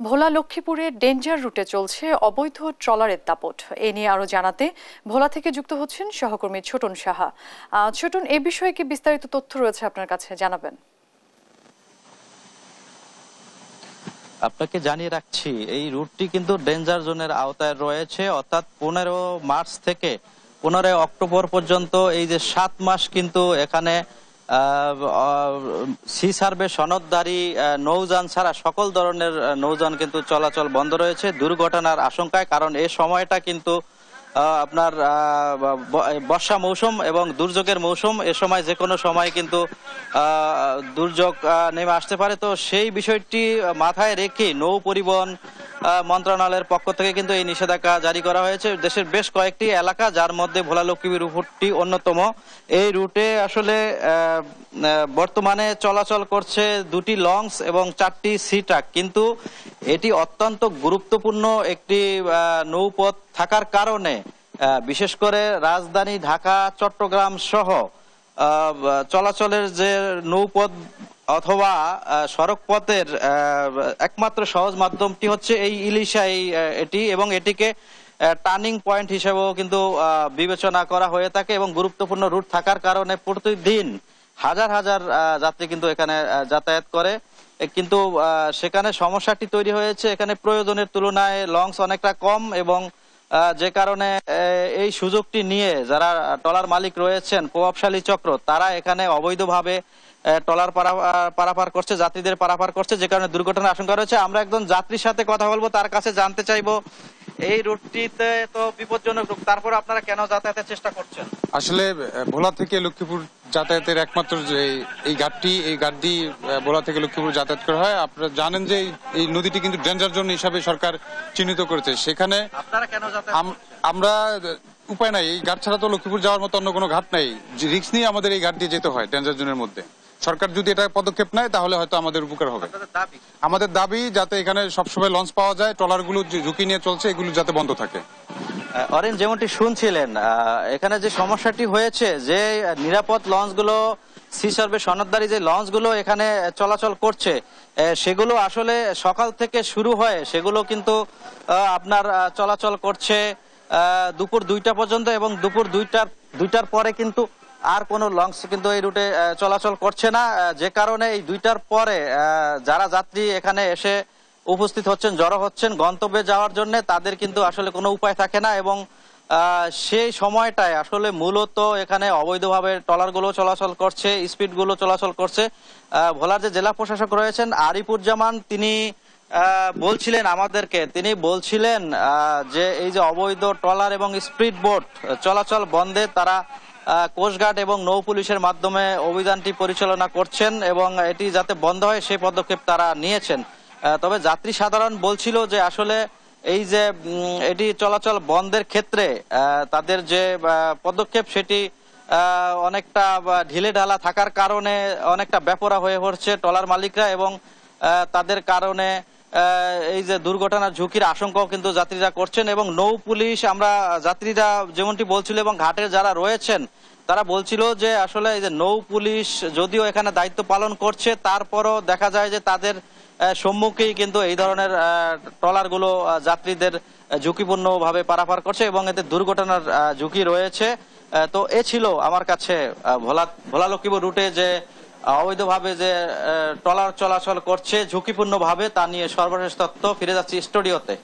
ভোলা লক্ষ্মীপুরে ডেঞ্জার রুটে চলছে অবৈধ ট্রলারের দাপট। এ নিয়ে আরো জানাতে ভোলা থেকে যুক্ত হচ্ছেন সহকর্মী ছোটন সাহা। ছোটন, এ বিষয়ে কি বিস্তারিত তথ্য রয়েছে আপনার কাছে, জানাবেন? আপনাকে জানিয়ে রাখছি, এই রুটটি কিন্তু ডেঞ্জার জোনের আওতায় রয়েছে। অর্থাৎ 15 মার্চ থেকে 15 অক্টোবর পর্যন্ত এই যে 7 মাস কিন্তু এখানে সি সার্ভে সনদধারী নৌযান ছাড়া সকল ধরনের নৌযান কিন্তু চলাচল বন্ধ রয়েছে দুর্ঘটনার আশঙ্কায়। কারণ এই সময়টা কিন্তু আপনার বর্ষা মৌসুম এবং দুর্যোগের মৌসুম। এ সময় যে কোনো সময় কিন্তু দুর্যোগ নেমে আসতে পারে। তো সেই বিষয়টি মাথায় রেখে নৌ পরিবহন মন্ত্রণালয়ের পক্ষ থেকে কিন্তু এই নিষেধাজ্ঞা জারি করা হয়েছে। দেশের বেশ কয়েকটি এলাকা, যার মধ্যে ভোলা লক্ষ্মীপুর রুটটি অন্যতম। এই রুটে আসলে বর্তমানে চলাচল করছে 2টি লঞ্চ এবং 4টি সি ট্রাক, কিন্তু এটি অত্যন্ত গুরুত্বপূর্ণ একটি নৌপথ থাকার কারণে বিশেষ করে রাজধানী ঢাকা, চট্টগ্রাম সহ চলাচলের যে নৌপথ অথবা সড়ক পথের একমাত্র সহজ মাধ্যমটি হচ্ছে এই ইলিশা এটি, এবং এটিকে টার্নিং পয়েন্ট হিসেবেও কিন্তু বিবেচনা করা হয়ে থাকে এবং গুরুত্বপূর্ণ রুট থাকার কারণে প্রতিদিন হাজার হাজার যাত্রী কিন্তু এখানে যাতায়াত করে। কিন্তু সেখানে সমস্যাটি তৈরি হয়েছে, এখানে প্রয়োজনের তুলনায় লঞ্চ অনেকটা কম, এবং যে কারণে এই সুযোগটি নিয়ে যারা ট্রলার মালিক রয়েছেন, প্রভাবশালী চক্র, তারা এখানে অবৈধভাবে ট্রলার পারাপার করছে, যাত্রীদের পারাপার করছে, যে কারণে দুর্ঘটনার আশঙ্কা রয়েছে। আমরা একজন যাত্রীর সাথে কথা বলবো, তার কাছে জানতে চাইবো এই রুটটিতে তো বিপজ্জনক রূপ, তারপর আপনারা কেন যাতায়াতের চেষ্টা করছেন? আসলে ভোলা থেকে লক্ষ্মীপুর যাতায়াতের একমাত্র যে এই ঘাটটি ভোলা থেকে লক্ষ্মীপুর যাতায়াত করা হয়। আপনারা জানেন যে এই নদীটি কিন্তু ডেঞ্জার জোন হিসাবে সরকার চিহ্নিত করেছে। সেখানে আপনারা কেন আমরা উপায় নাই, এই ঘাট ছাড়া তো লক্ষ্মীপুর যাওয়ার মতো অন্য কোনো ঘাট নাই। রিস্ক নিয়ে আমাদের এই ঘাট দিয়ে যেতে হয় ডেঞ্জার জোনের মধ্যে। সরকার যদি এটা পদক্ষেপ নেয় তাহলে হয়তো আমাদের উপকার হবে। আমাদের দাবি যাতে এখানে সবসময় লঞ্চ পাওয়া যায়, ট্রলারগুলো ঝুঁকি নিয়ে চলছে এগুলো যাতে বন্ধ থাকে। অরেন, যেমনটি শুনছিলেন, এখানে যে সমস্যাটি হয়েছে যে নিরাপদ লঞ্চগুলো, সি সার্ভে সনদধারী যে লঞ্চগুলো এখানে চলাচল করছে, সেগুলো আসলে সকাল থেকে শুরু হয়, সেগুলো কিন্তু আপনার চলাচল করছে দুপুর 2টা পর্যন্ত, এবং দুপুর 2টার পরে কিন্তু আর কোনো লঞ্চ কিন্তু এই রুটে চলাচল করছে না। যে কারণে এই 2টার পরে যারা যাত্রী এখানে এসে উপস্থিত হচ্ছেন, জড়ো হচ্ছেন গন্তব্যে যাওয়ার জন্য, তাদের কিন্তু আসলে কোনো উপায় থাকে না, এবং সেই সময়টায় আসলে মূলত এখানে অবৈধভাবে ট্রলারগুলো চলাচল করছে, স্পিডগুলো চলাচল করছে। ভোলার যে জেলা প্রশাসক রয়েছেন আরিফুজ্জামান, তিনি বলছিলেন আমাদেরকে, তিনি বলছিলেন যে এই যে অবৈধ ট্রলার এবং স্পিড বোট চলাচল বন্ধে তারা কোস্টগার্ড এবং নৌ পুলিশের মাধ্যমে অভিযানটি পরিচালনা করছেন, এবং এটি যাতে বন্ধ হয় সেই পদক্ষেপ তারা নিয়েছেন। তবে যাত্রী সাধারণ বলছিল যে আসলে এই যে এটি চলাচল বন্ধের ক্ষেত্রে তাদের যে পদক্ষেপ, সেটি অনেকটা ঢিলে ঢালা থাকার কারণে অনেকটা বেপরা হয়ে পড়ছে ট্রলার মালিকরা, এবং তাদের কারণে এই যে দুর্ঘটনার ঝুঁকির আশঙ্কাও কিন্তু যাত্রীরা করছেন। এবং নৌ পুলিশ, আমরা যাত্রীরা যেমনটি বলছিল এবং ঘাটের যারা রয়েছেন তারা বলছিল যে আসলে এই যে নৌ পুলিশ যদিও এখানে দায়িত্ব পালন করছে, তারপরও দেখা যায় যে তাদের সম্মুখেই কিন্তু এই ধরনের ট্রলারগুলো যাত্রীদের ঝুঁকিপূর্ণভাবে পারাপার করছে, এবং এতে দুর্ঘটনার ঝুঁকি রয়েছে। তো এ ছিল আমার কাছে ভোলা লক্ষ্মীপুর রুটে যে অবৈধভাবে যে ট্রলার চলাচল করছে ঝুঁকিপূর্ণভাবে, তা নিয়ে সর্বশেষ তথ্য। ফিরে যাচ্ছি স্টুডিওতে।